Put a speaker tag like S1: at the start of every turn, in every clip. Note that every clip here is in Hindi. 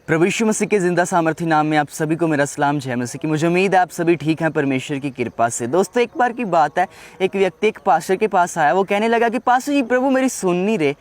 S1: प्रभु यीशु मसीह के ज़िंदा सामर्थी नाम में आप सभी को मेरा सलाम जय मसीह की। मुझे उम्मीद है आप सभी ठीक हैं परमेश्वर की कृपा से। दोस्तों, एक बार की बात है, एक व्यक्ति एक पास्टर के पास आया। वो कहने लगा कि पास्टर जी, प्रभु मेरी सुन नहीं रहे।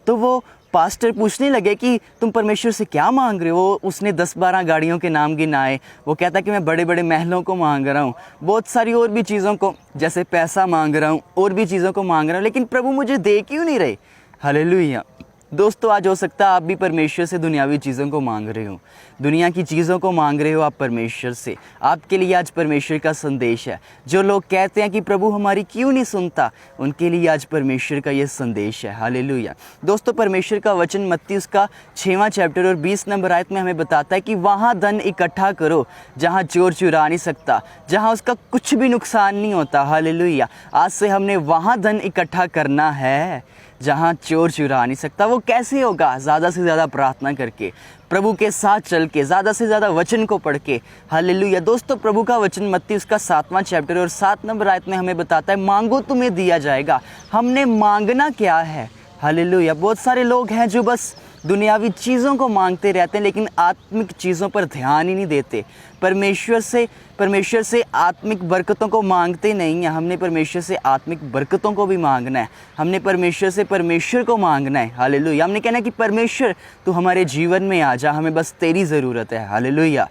S1: तो वो पास्टर पूछने लगे कि तुम परमेश्वर से क्या मांग रहे हो। उसने 10-12 गाड़ियों के नाम गिनाए। वो कहता कि मैं बड़े बड़े महलों को मांग रहा हूँ, बहुत सारी और भी चीज़ों को, जैसे पैसा मांग रहा हूँ, और भी चीज़ों को मांग रहा हूँ, लेकिन प्रभु मुझे दे क्यों नहीं रहे। हालेलुया। दोस्तों, आज हो सकता है आप भी परमेश्वर से दुनियावी चीज़ों को मांग रहे हो, दुनिया की चीज़ों को मांग रहे हो आप परमेश्वर से। आपके लिए आज परमेश्वर का संदेश है। जो लोग कहते हैं कि प्रभु हमारी क्यों नहीं सुनता, उनके लिए आज परमेश्वर का ये संदेश है। हालेलुया। दोस्तों, परमेश्वर का वचन मत्ती उसका 6वां चैप्टर और 20 नंबर आयत में हमें बताता है कि वहाँ धन इकट्ठा करो जहाँ चोर चुरा नहीं सकता, जहाँ उसका कुछ भी नुकसान नहीं होता। हालेलुया। आज से हमने वहाँ धन इकट्ठा करना है जहाँ चोर चुरा नहीं सकता। वो कैसे होगा? ज़्यादा से ज़्यादा प्रार्थना करके, प्रभु के साथ चल के, ज़्यादा से ज़्यादा वचन को पढ़ के। हालेलुया। दोस्तों, प्रभु का वचन मत्ती उसका 7वां चैप्टर और 7 नंबर आयत में हमें बताता है, मांगो तुम्हें दिया जाएगा। हमने मांगना क्या है? हालेलुया। बहुत सारे लोग हैं जो बस दुनियावी चीज़ों को मांगते रहते हैं, लेकिन आत्मिक चीज़ों पर ध्यान ही नहीं देते। परमेश्वर से आत्मिक बरकतों को मांगते नहीं हैं। हमने परमेश्वर से आत्मिक बरकतों को भी मांगना है। हमने परमेश्वर से परमेश्वर को मांगना है। हालेलुया। हमने कहना है कि परमेश्वर तू हमारे जीवन में आ जा, हमें बस तेरी ज़रूरत है। हालेलुया।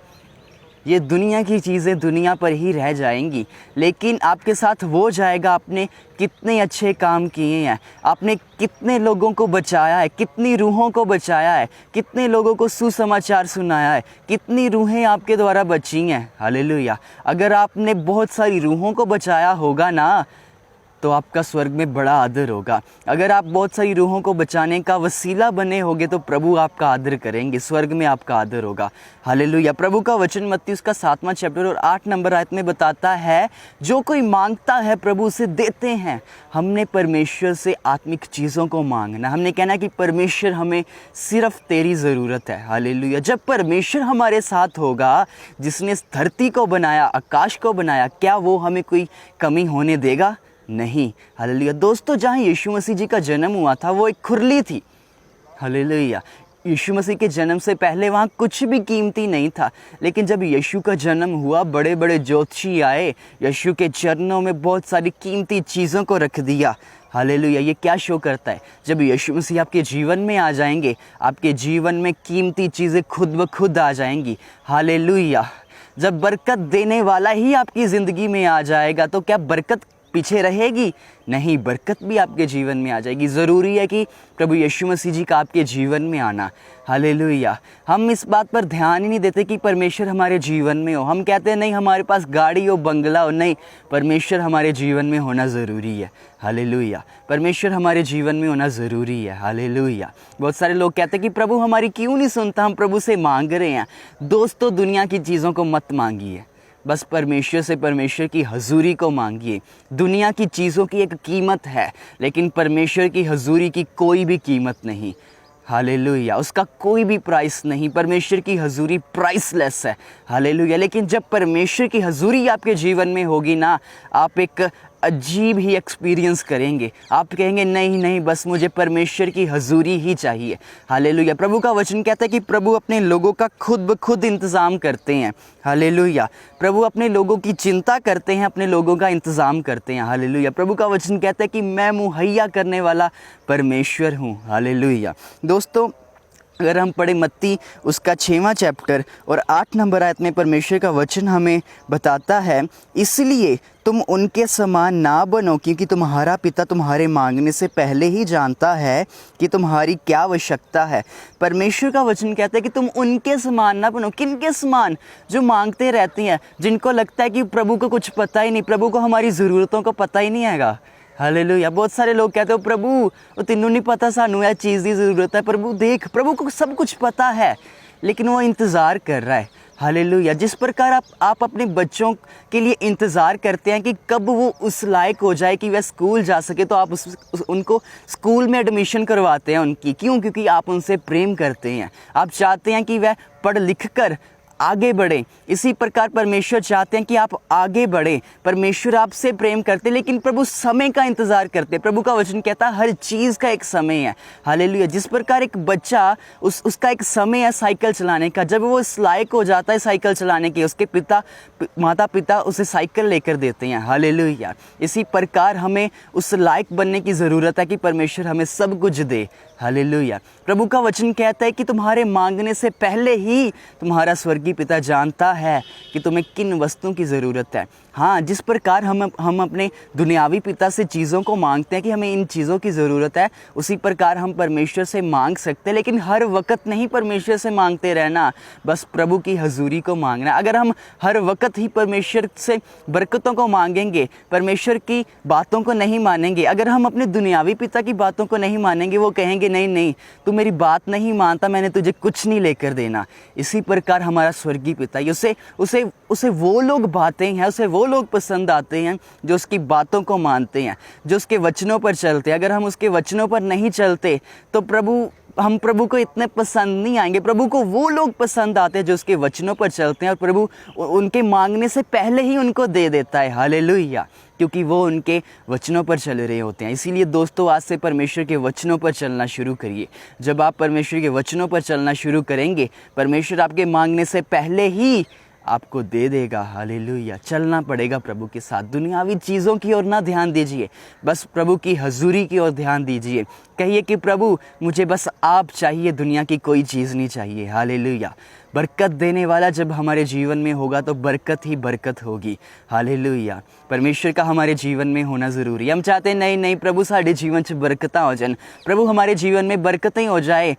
S1: ये दुनिया की चीज़ें दुनिया पर ही रह जाएंगी, लेकिन आपके साथ वो जाएगा आपने कितने अच्छे काम किए हैं, आपने कितने लोगों को बचाया है, कितनी रूहों को बचाया है, कितने लोगों को सुसमाचार सुनाया है, कितनी रूहें आपके द्वारा बची हैं। हालेलुया। अगर आपने बहुत सारी रूहों को बचाया होगा ना, तो आपका स्वर्ग में बड़ा आदर होगा। अगर आप बहुत सारी रूहों को बचाने का वसीला बने होगे, तो प्रभु आपका आदर करेंगे, स्वर्ग में आपका आदर होगा। हालेलुया। प्रभु का वचन मत्ती उसका 7वां चैप्टर और 8 नंबर आयत में बताता है, जो कोई मांगता है प्रभु उसे देते हैं। हमने परमेश्वर से आत्मिक चीज़ों को मांगना। हमने कहना कि परमेश्वर हमें सिर्फ तेरी ज़रूरत है। हालेलुया। जब परमेश्वर हमारे साथ होगा, जिसने इस धरती को बनाया, आकाश को बनाया, क्या वो हमें कोई कमी होने देगा? नहीं। हालेलुया। दोस्तों, जहाँ यीशु मसीह जी का जन्म हुआ था, वो एक खुरली थी। हालेलुया। यीशु मसीह के जन्म से पहले वहाँ कुछ भी कीमती नहीं था, लेकिन जब यीशु का जन्म हुआ, बड़े बड़े ज्योतिषी आए, यीशु के चरणों में बहुत सारी कीमती चीज़ों को रख दिया। हालेलुया। ये क्या शो करता है? जब यीशु मसीह आपके जीवन में आ जाएंगे, आपके जीवन में कीमती चीज़ें खुद ब खुद आ जाएंगी। हालेलुया। जब बरकत देने वाला ही आपकी ज़िंदगी में आ जाएगा, तो क्या बरकत पीछे रहेगी? नहीं, बरकत भी आपके जीवन में आ जाएगी। ज़रूरी है कि प्रभु यीशु मसीह जी का आपके जीवन में आना। हालेलुया। हम इस बात पर ध्यान ही नहीं देते कि परमेश्वर हमारे जीवन में हो। हम कहते हैं नहीं, हमारे पास गाड़ी हो, बंगला हो। नहीं, परमेश्वर हमारे जीवन में होना ज़रूरी है। हालेलुया। परमेश्वर हमारे जीवन में होना ज़रूरी है। हालेलुया। बहुत सारे लोग कहते हैं कि प्रभु हमारी क्यों नहीं सुनता, हम प्रभु से मांग रहे हैं। दोस्तों, दुनिया की चीज़ों को मत मांगिए, बस परमेश्वर से परमेश्वर की हजूरी को मांगिए। दुनिया की चीज़ों की एक कीमत है, लेकिन परमेश्वर की हजूरी की कोई भी कीमत नहीं। हालेलुया। उसका कोई भी प्राइस नहीं। परमेश्वर की हजूरी प्राइसलेस है। हालेलुया। लेकिन जब परमेश्वर की हजूरी आपके जीवन में होगी ना, आप एक अजीब ही एक्सपीरियंस करेंगे। आप कहेंगे नहीं नहीं, बस मुझे परमेश्वर की हजूरी ही चाहिए। हालेलुया। प्रभु का वचन कहता है कि प्रभु अपने लोगों का खुद ब खुद इंतज़ाम करते हैं। हालेलुया। प्रभु अपने लोगों की चिंता करते हैं, अपने लोगों का इंतज़ाम करते हैं। हालेलुया। प्रभु का वचन कहता है कि मैं मुहैया करने वाला परमेश्वर हूँ। हालेलुया। दोस्तों, अगर हम पढ़े मत्ती उसका 6वां चैप्टर और 8 नंबर आयत में परमेश्वर का वचन हमें बताता है, इसलिए तुम उनके समान ना बनो, क्योंकि तुम्हारा पिता तुम्हारे मांगने से पहले ही जानता है कि तुम्हारी क्या आवश्यकता है। परमेश्वर का वचन कहता है कि तुम उनके समान ना बनो। किनके समान? जो मांगते रहती हैं, जिनको लगता है कि प्रभु को कुछ पता ही नहीं, प्रभु को हमारी ज़रूरतों को पता ही नहीं हैगा। हालेलुया। बहुत सारे लोग कहते हो प्रभु वो तेनों नहीं पता, सानू यह चीज़ की ज़रूरत है। प्रभु देख, प्रभु को सब कुछ पता है, लेकिन वो इंतज़ार कर रहा है। हालेलुया। जिस प्रकार आप अपने बच्चों के लिए इंतज़ार करते हैं कि कब वो उस लायक हो जाए कि वह स्कूल जा सके, तो आप उनको स्कूल में एडमिशन करवाते हैं उनकी। क्यों? क्योंकि आप उनसे प्रेम करते हैं। आप चाहते हैं कि वह पढ़ लिख कर आगे बढ़ें। इसी प्रकार परमेश्वर चाहते हैं कि आप आगे बढ़ें। परमेश्वर आपसे प्रेम करते, लेकिन प्रभु समय का इंतज़ार करते। प्रभु का वचन कहता है हर चीज़ का एक समय है। हालेलुया। जिस प्रकार एक बच्चा उसका एक समय है साइकिल चलाने का, जब वो इस लायक हो जाता है साइकिल चलाने के, उसके माता पिता उसे साइकिल लेकर देते हैं। हालेलुया। इसी प्रकार हमें उस लायक बनने की ज़रूरत है कि परमेश्वर हमें सब कुछ दे। हालेलुया। प्रभु का वचन कहता है कि तुम्हारे मांगने से पहले ही तुम्हारा स्वर्गीय पिता जानता है कि तुम्हें किन वस्तुओं की ज़रूरत है। हाँ, जिस प्रकार हम अपने दुनियावी पिता से चीज़ों को मांगते हैं कि हमें इन चीज़ों की ज़रूरत है, उसी प्रकार हम परमेश्वर से मांग सकते हैं। लेकिन हर वक्त नहीं परमेश्वर से मांगते रहना, बस प्रभु की हजूरी को मांगना। अगर हम हर वक्त ही परमेश्वर से बरकतों को मांगेंगे, परमेश्वर की बातों को नहीं मानेंगे, अगर हम अपने दुनियावी पिता की बातों को नहीं मानेंगे, वो कहेंगे नहीं नहीं तू मेरी बात नहीं मानता, मैंने तुझे कुछ नहीं लेकर देना। इसी प्रकार हमारा स्वर्गीय पिता उसे वो लोग बातें हैं, उसे वो लोग पसंद आते हैं जो उसकी बातों को मानते हैं, जो उसके वचनों पर चलते हैं। अगर हम उसके वचनों पर नहीं चलते तो हम प्रभु को इतने पसंद नहीं आएंगे। प्रभु को वो लोग पसंद आते हैं जो उसके वचनों पर चलते हैं, और प्रभु उनके मांगने से पहले ही उनको दे देता है। हालेलुया। क्योंकि वो उनके वचनों पर चल रहे होते हैं। इसीलिए दोस्तों, आज से परमेश्वर के वचनों पर चलना शुरू करिए। जब आप परमेश्वर के वचनों पर चलना शुरू करेंगे, परमेश्वर आपके मांगने से पहले ही आपको दे देगा। हालेलुया। चलना पड़ेगा प्रभु के साथ। दुनियावी चीज़ों की ओर ना ध्यान दीजिए, बस प्रभु की हजूरी की ओर ध्यान दीजिए। कहिए कि प्रभु मुझे बस आप चाहिए, दुनिया की कोई चीज़ नहीं चाहिए। हालेलुया। बरकत देने वाला जब हमारे जीवन में होगा तो बरकत ही बरकत होगी। हालेलुया। परमेश्वर का हमारे जीवन में होना ज़रूरी है। हम चाहते हैं नहीं प्रभु साढ़े जीवन से बरकतां हो जाए, प्रभु हमारे जीवन में बरकतें हो जाए।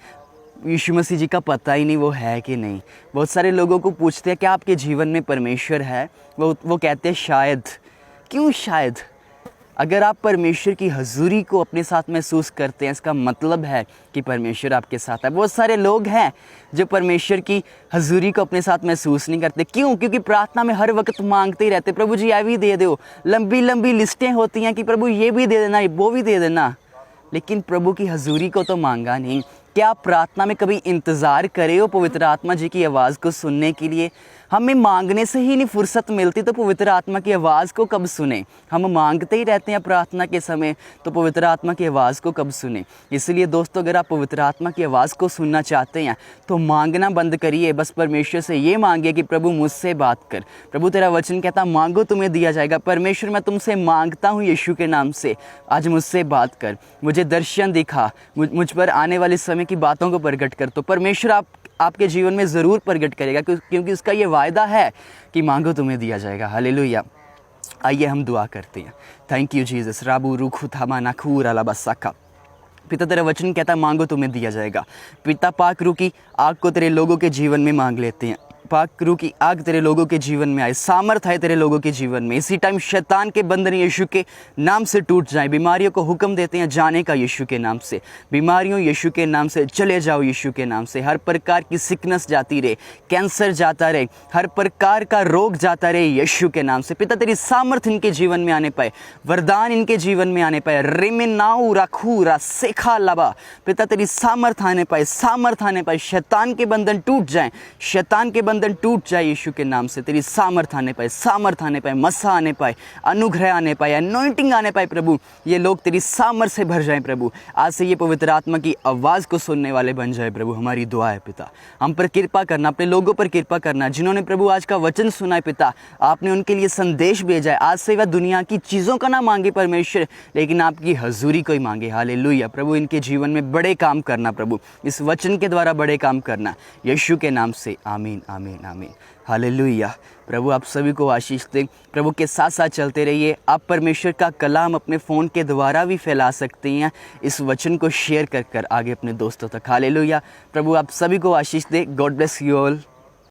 S1: यीशु मसीह जी का पता ही नहीं वो है कि नहीं। बहुत सारे लोगों को पूछते हैं कि आपके जीवन में परमेश्वर है, वो कहते हैं शायद। क्यों शायद? अगर आप परमेश्वर की हजूरी को अपने साथ महसूस करते हैं, इसका मतलब है कि परमेश्वर आपके साथ है। बहुत सारे लोग हैं जो परमेश्वर की हजूरी को अपने साथ महसूस नहीं करते। क्यों? क्योंकि प्रार्थना में हर वक्त मांगते ही रहते, प्रभु जी ये भी दे दो। लंबी लंबी लिस्टें होती हैं कि प्रभु ये भी दे देना, वो भी दे देना, लेकिन प्रभु की हजूरी को तो मांगा नहीं। क्या आप प्रार्थना में कभी इंतज़ार करे हो पवित्र आत्मा जी की आवाज़ को सुनने के लिए? हमें मांगने से ही नहीं फुर्सत मिलती तो पवित्र आत्मा की आवाज़ को कब सुने? हम मांगते ही रहते हैं प्रार्थना के समय, तो पवित्र आत्मा की आवाज़ को कब सुने? इसलिए दोस्तों, अगर आप पवित्र आत्मा की आवाज़ को सुनना चाहते हैं तो मांगना बंद करिए। बस परमेश्वर से ये मांगिए कि प्रभु मुझसे बात कर। प्रभु तेरा वचन कहता मांगो तुम्हें दिया जाएगा। परमेश्वर मैं तुमसे मांगता हूँ यीशु के नाम से, आज मुझसे बात कर, मुझे दर्शन दिखा, मुझ पर आने वाले समय की बातों को प्रकट कर। तो परमेश्वर आपके जीवन में ज़रूर प्रकट करेगा, क्योंकि उसका ये वायदा है कि मांगो तुम्हें दिया जाएगा। हालेलुया। आइए हम दुआ करते हैं। Thank you Jesus. राबू रुखु थामा नाखूर अलाबसाका। पिता तेरा वचन कहता मांगो तुम्हें दिया जाएगा। पिता पाक रू की आग को तेरे लोगों के जीवन में मांग लेते हैं। पाक रू की आग तेरे लोगों के जीवन में आए, सामर्थ है तेरे लोगों के जीवन में। इसी टाइम शैतान के बंधन यीशु के नाम से टूट जाए। बीमारियों को हुक्म देते हैं जाने का यीशु के नाम से। बीमारियों यीशु के नाम से चले जाओ यीशु के नाम से। हर प्रकार की सिकनेस जाती रहे, कैंसर जाता रहे, हर प्रकार का रोग जाता रहे यीशु के नाम से। पिता तेरी सामर्थ इनके जीवन में आने पाए, वरदान इनके जीवन में आने पाए। रिमिनाऊ राखू रासेखा लबा। पिता तेरी सामर्थ आने पाए, सामर्थ आने पाए। शैतान के बंधन टूट जाएं, शैतान के बंधन टूट जाए यीशु के नाम से। तेरी सामर्थ आने पाए, सामर्थ आने पाए, मसा आने पाए, अनुग्रह आने पाए, अनॉइंटिंग आने पाए। प्रभु ये लोग तेरी सामर्थ से भर जाएं। प्रभु आज से ये पवित्र आत्मा की आवाज़ को सुनने वाले बन जाए। प्रभु हमारी दुआ है पिता, हम पर कृपा करना, अपने लोगों पर कृपा करना जिन्होंने प्रभु आज का वचन सुना है। पिता आपने उनके लिए संदेश भेजा है। आज से वह दुनिया की चीज़ों का ना मांगे परमेश्वर, लेकिन आपकी हजूरी को ही मांगे। हालेलुया। प्रभु इनके जीवन में बड़े काम करना, प्रभु इस वचन के द्वारा बड़े काम करना, यीशु के नाम से आमीन आमीन आमीन। हालेलुया। प्रभु आप सभी को आशीष दे। प्रभु के साथ साथ चलते रहिए। आप परमेश्वर का कलाम अपने फ़ोन के द्वारा भी फैला सकते हैं, इस वचन को शेयर कर आगे अपने दोस्तों तक। हालेलुया। प्रभु आप सभी को आशीष दे। God bless you all.